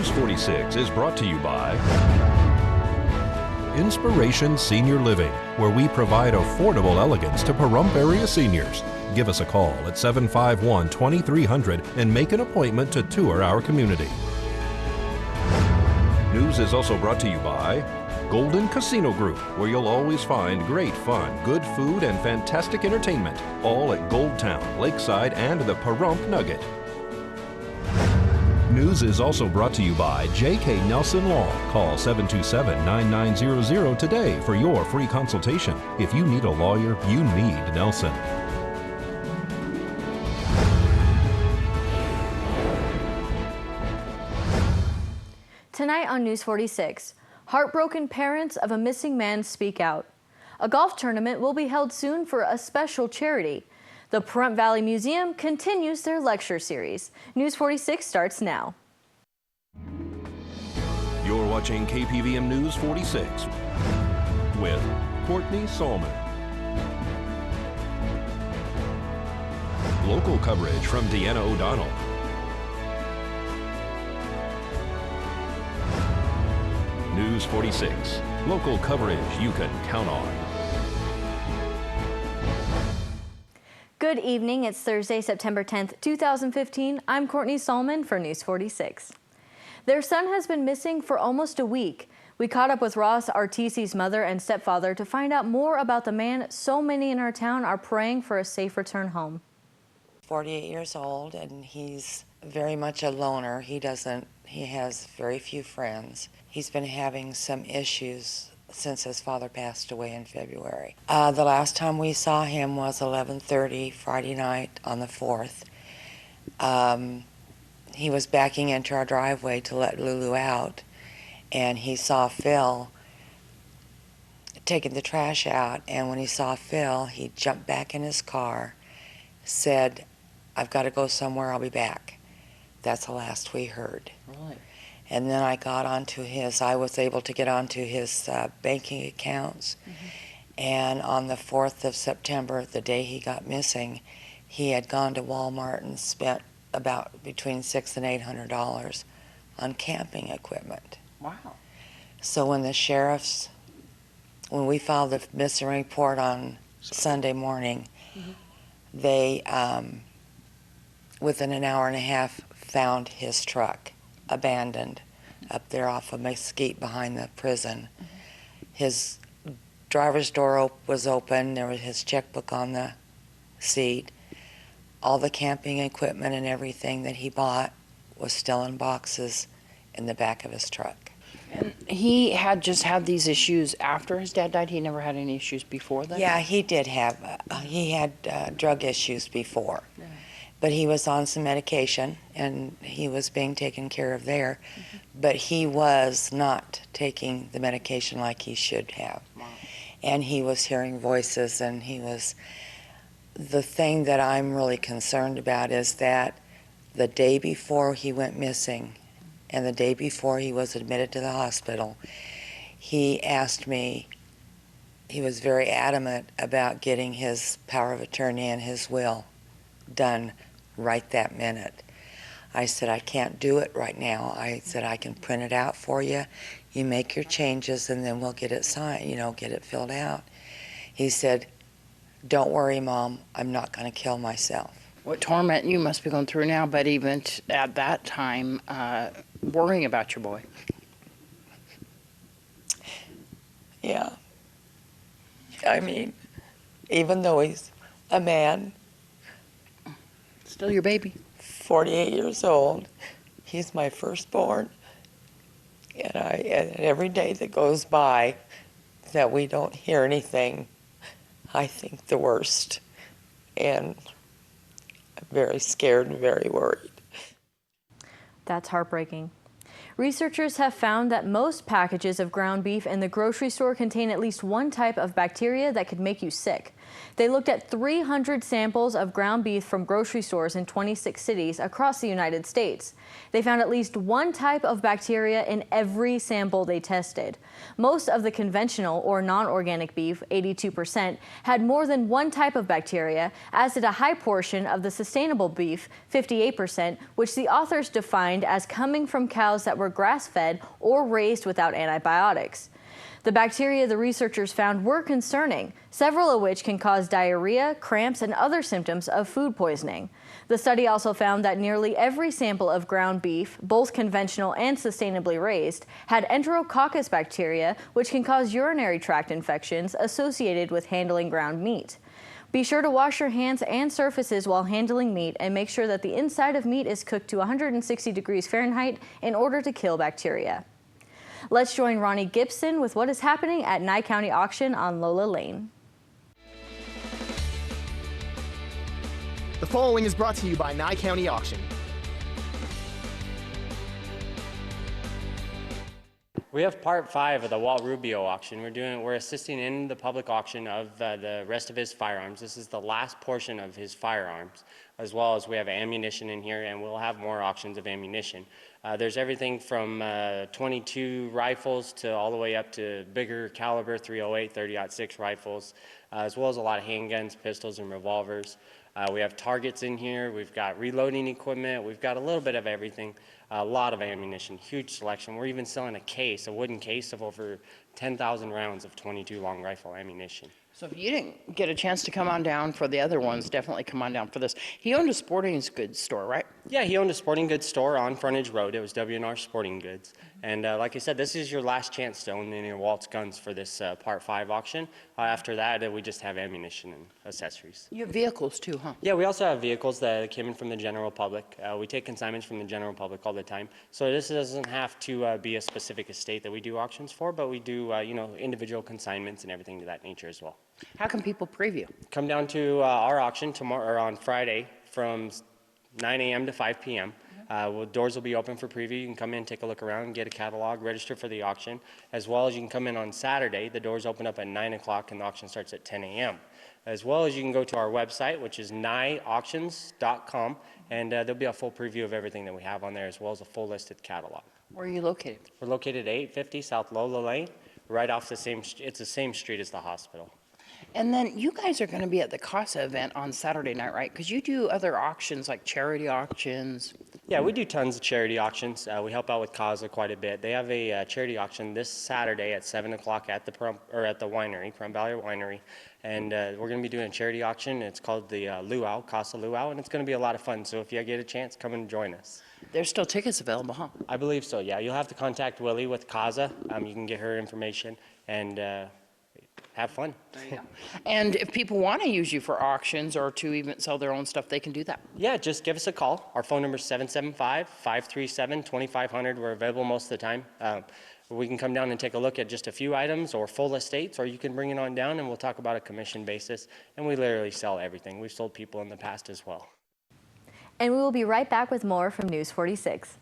News 46 is brought to you by Inspiration Senior Living, where we provide affordable elegance to Pahrump area seniors. Give us a call at 751-2300 and make an appointment to tour our community. News is also brought to you by Golden Casino Group, where you'll always find great fun, good food, and fantastic entertainment, all at Gold Town, Lakeside, and the Pahrump Nugget. News is also brought to you by J.K. Nelson Law. Call 727-9900 today for your free consultation. If you need a lawyer, you need Nelson. Tonight on News 46, heartbroken parents of a missing man speak out. A golf tournament will be held soon for a special charity. The Pahrump Valley Museum continues their lecture series. News 46 starts now. You're watching KPVM News 46 with Courtney Salmon. Local coverage from Deanna O'Donnell. News 46, local coverage you can count on. Good evening. It's Thursday, September 10th, 2015. I'm Courtney Salmon for News 46. Their son has been missing for almost a week. We caught up with Ross Artisi's mother and stepfather to find out more about the man so many in our town are praying for a safe return home. 48 years old, and he's very much a loner. He has very few friends. He's been having some issues since his father passed away in February. The last time we saw him was 11:30 Friday night on the 4th. He was backing into our driveway to let Lulu out, and he saw Phil taking the trash out, and when he saw Phil, he jumped back in his car, said, "I've got to go somewhere, I'll be back." That's the last we heard. Really? And then I was able to get onto his banking accounts. And on the 4th of September, the day he got missing, he had gone to Walmart and spent about between $600 and $800 on camping equipment. Wow. So when we filed the missing report on Sunday morning, they, within an hour and a half, found his truck abandoned up there off of Mesquite behind the prison. His driver's door was open. There was his checkbook on the seat. All the camping equipment and everything that he bought was still in boxes in the back of his truck. And he had just had these issues after his dad died? He never had any issues before that? Yeah, he did have, he had drug issues before. Yeah. But he was on some medication, and he was being taken care of there. But he was not taking the medication like he should have. Wow. And he was hearing voices, and the thing that I'm really concerned about is that the day before he went missing, and the day before he was admitted to the hospital, he asked me, he was very adamant about getting his power of attorney and his will done right that minute. I said, I can't do it right now. I said, I can print it out for you. You make your changes, and then we'll get it signed, get it filled out. He said, don't worry, Mom, I'm not going to kill myself. What torment you must be going through now, but even at that time, worrying about your boy. Yeah. I mean, even though he's a man, still your baby. 48 years old, he's my firstborn, and every day that goes by that we don't hear anything, I think the worst, and I'm very scared and very worried. That's heartbreaking. Researchers have found that most packages of ground beef in the grocery store contain at least one type of bacteria that could make you sick. They looked at 300 samples of ground beef from grocery stores in 26 cities across the United States. They found at least one type of bacteria in every sample they tested. Most of the conventional or non-organic beef, 82%, had more than one type of bacteria, as did a high portion of the sustainable beef, 58%, which the authors defined as coming from cows that were grass-fed or raised without antibiotics. The bacteria the researchers found were concerning, several of which can cause diarrhea, cramps, and other symptoms of food poisoning. The study also found that nearly every sample of ground beef, both conventional and sustainably raised, had enterococcus bacteria, which can cause urinary tract infections associated with handling ground meat. Be sure to wash your hands and surfaces while handling meat, and make sure that the inside of meat is cooked to 160 degrees Fahrenheit in order to kill bacteria. Let's join Ronnie Gipson with what is happening at Nye County Auction on Lola Lane. The following is brought to you by Nye County Auction. We have part 5 of the Walt Rubio auction. We're assisting in the public auction of the rest of his firearms. This is the last portion of his firearms, as well as we have ammunition in here, and we'll have more auctions of ammunition. There's everything from 22 rifles to all the way up to bigger caliber 308, 30-06 rifles, as well as a lot of handguns, pistols, and revolvers. We have targets in here. We've got reloading equipment. We've got a little bit of everything. A lot of ammunition, huge selection. We're even selling a wooden case of over 10,000 rounds of 22 long rifle ammunition. So if you didn't get a chance to come on down for the other ones, definitely come on down for this. He owned a sporting goods store, right? Yeah, he owned a sporting goods store on Frontage Road. It was W&R Sporting Goods. And like I said, this is your last chance to own any of Walt's guns for this Part 5 auction. After that, we just have ammunition and accessories. You have vehicles too, huh? Yeah, we also have vehicles that came in from the general public. We take consignments from the general public all the time. So this doesn't have to be a specific estate that we do auctions for, but we do, individual consignments and everything to that nature as well. How can people preview? Come down to our auction tomorrow or on Friday from 9 a.m. to 5 p.m. Doors will be open for preview. You can come in, take a look around, get a catalog, register for the auction, as well as you can come in on Saturday. The doors open up at 9 o'clock and the auction starts at 10 a.m. As well as you can go to our website, which is nyeauctions.com, and there'll be a full preview of everything that we have on there, as well as a full listed catalog. Where are you located? We're located at 850 South Lola Lane, right off it's the same street as the hospital. And then you guys are going to be at the CASA event on Saturday night, right? Because you do other auctions like charity auctions. Yeah, we do tons of charity auctions. We help out with CASA quite a bit. They have a charity auction this Saturday at 7 o'clock at the winery, Pahrump Valley Winery. And we're going to be doing a charity auction. It's called the Luau, CASA Luau, and it's going to be a lot of fun. So if you get a chance, come and join us. There's still tickets available, huh? I believe so, yeah. You'll have to contact Willie with CASA. You can get her information and have fun. And if people want to use you for auctions or to even sell their own stuff, they can do that. Yeah, just give us a call. Our phone number is 775-537-2500. We're available most of the time. We can come down and take a look at just a few items or full estates, or you can bring it on down and we'll talk about a commission basis. And we literally sell everything. We've sold people in the past as well. And we will be right back with more from News 46.